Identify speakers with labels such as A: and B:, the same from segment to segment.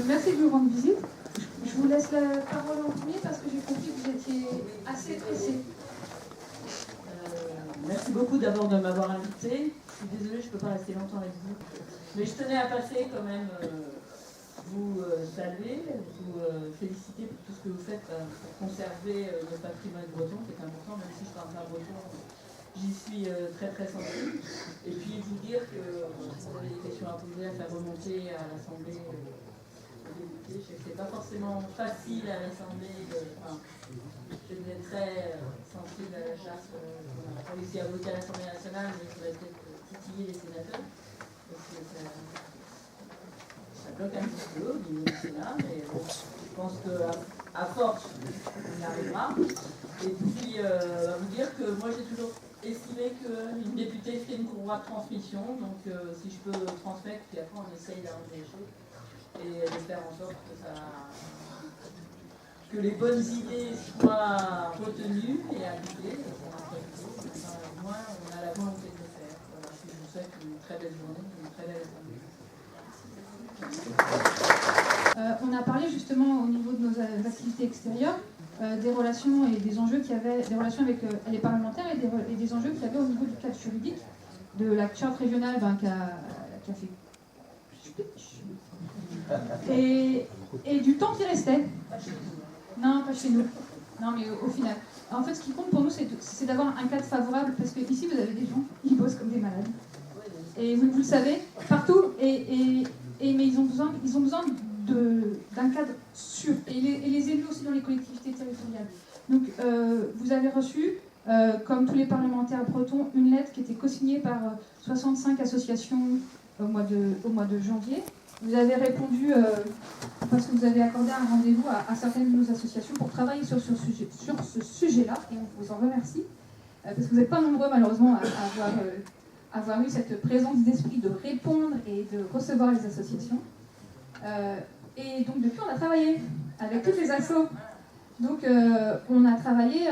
A: Merci de nous rendre visite. Je vous laisse la parole en premier parce que j'ai compris que vous étiez assez pressé.
B: Merci beaucoup d'abord de m'avoir invité. Je suis désolée, je ne peux pas rester longtemps avec vous. Mais je tenais à passer quand même vous saluer, vous féliciter pour tout ce que vous faites pour conserver le patrimoine breton, qui est important, même si je ne parle pas breton, j'y suis très très sensible. Et puis vous dire que vous avez des questions à poser, à faire remonter à l'Assemblée. Je sais que c'est pas forcément facile à l'Assemblée. Je suis très sensible à la charte qu'on a réussi à voter à l'Assemblée nationale, mais il faudrait peut-être titiller les sénateurs. Parce que ça bloque un petit peu au niveau du Sénat, mais bon, je pense qu'à force, on y arrivera. Et puis, vous dire que moi j'ai toujours estimé qu'une députée fait une courroie de transmission, donc si je peux transmettre, puis après on essaye d'arranger les choses. Et de faire en sorte que les bonnes idées soient retenues et appliquées. Au moins, on a la volonté de le faire. Voilà, je vous souhaite une très belle journée, une très belle assemblée.
A: On a parlé justement au niveau de nos activités extérieures, des relations et des enjeux qu'il y avait, des relations avec les parlementaires et des enjeux qu'il y avait au niveau du cadre juridique, de la charte régionale qui a fait... Et du temps qui restait. Non, pas chez nous. Non, mais au final. En fait, ce qui compte pour nous, c'est d'avoir un cadre favorable, parce que ici, vous avez des gens qui bossent comme des malades. Et vous le savez, partout. Mais ils ont besoin d'un cadre sûr. Et les élus aussi dans les collectivités territoriales. Donc, vous avez reçu, comme tous les parlementaires bretons, une lettre qui était co-signée par 65 associations au mois de janvier. Vous avez répondu parce que vous avez accordé un rendez-vous à certaines de nos associations pour travailler sur ce sujet-là, et on vous en remercie, parce que vous n'êtes pas nombreux malheureusement à avoir eu cette présence d'esprit de répondre et de recevoir les associations. Et donc depuis, on a travaillé avec toutes les assos. Donc on a travaillé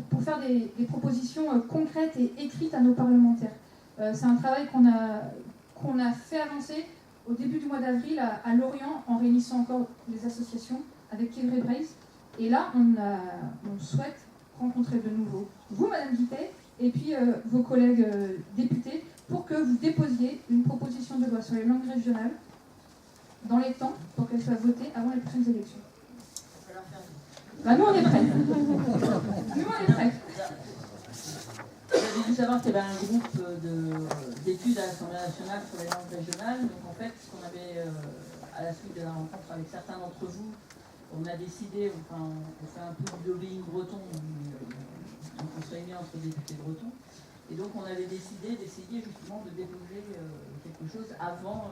A: pour faire des propositions concrètes et écrites à nos parlementaires. C'est un travail qu'on a fait avancer au début du mois d'avril à Lorient, en réunissant encore les associations avec Kevin Brace. Et là, on souhaite rencontrer de nouveau vous, Madame Guittet, et puis vos collègues députés, pour que vous déposiez une proposition de loi sur les langues régionales dans les temps, pour qu'elle soit votée avant les prochaines élections. Nous, on est prêts. Nous, on est prêts.
B: J'ai dû savoir qu'il y avait un groupe d'études à l'Assemblée nationale sur les langues régionales. Donc en fait, ce qu'on avait, à la suite de la rencontre avec certains d'entre vous, on a décidé, on fait un peu du lobbying breton, donc on se réunit entre députés bretons. Et donc on avait décidé d'essayer justement de déposer quelque chose avant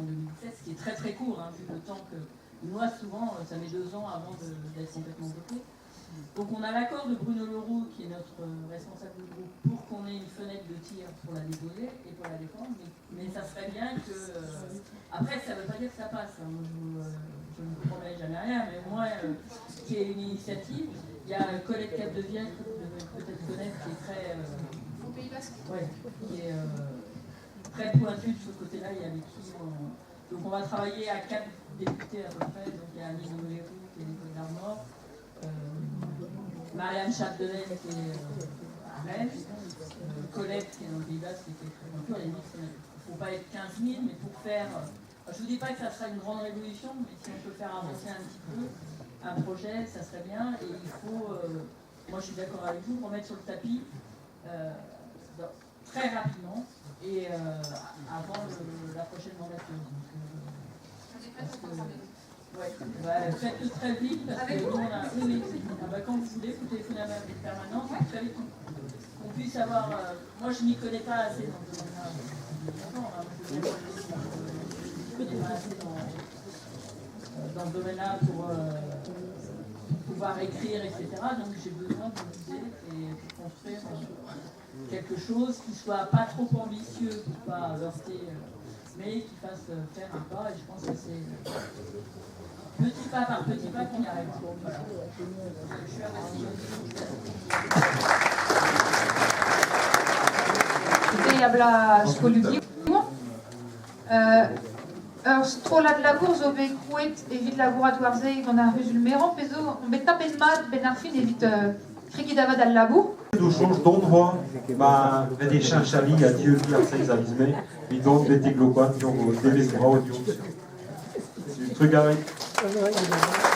B: 2017, ce qui est très très court, vu le temps que... Moi, souvent, ça met 2 ans avant d'être complètement voté. Donc on a l'accord de Bruno Leroux, qui est notre responsable du groupe, pour qu'on ait une fenêtre de tir pour la déposer et pour la défendre. Mais ça serait bien que... Après, ça ne veut pas dire que ça passe. Je ne vous promets jamais rien, mais au moins qu'il y ait une initiative. Il y a Colette Capdevielle, que vous devez peut-être connaître, qui est très...
A: Au Pays Basque.
B: Ouais, qui est très pointue de ce côté-là, et avec qui donc on va travailler à 4 députés à peu près. Donc il y a Annie Leroux, qui est l'école d'Armor, Marianne Chapdelaine, qui est à Rennes, Colette, qui est dans le Pays Basque, qui est très pointue. Il ne faut pas être 15 000, mais pour faire... je ne vous dis pas que ça sera une grande révolution, mais si on peut faire avancer un petit peu un projet, ça serait bien. Et il faut, moi je suis d'accord avec vous, remettre sur le tapis très rapidement et avant la prochaine mandature. Faites-le très vite parce que nous on a... quand vous voulez, vous téléphonez à ma permanence, très vite qu'on puisse avoir... moi je n'y connais pas assez dans le domaine-là. Je ne connais pas assez dans le domaine-là pour pouvoir écrire, etc. Donc j'ai besoin de vous aider et de construire quelque chose qui ne soit pas trop ambitieux pour ne pas heurter, mais qui fasse faire un pas. Et je pense que c'est petit pas par petit pas qu'on y arrive. Voilà. Je suis
A: habla szkolnictwo. strola de labour zo bet krouet evit laboratoire zei gant ar ruzulmeran pezo on bet tapen mat ben ar fin evit krigit avad al labour.
C: Do chanj d'endroit, ma vede chinchali a dieu ar seiz a vizme, mi don bete glokwad, dion devez bra o dion. Truc arrête.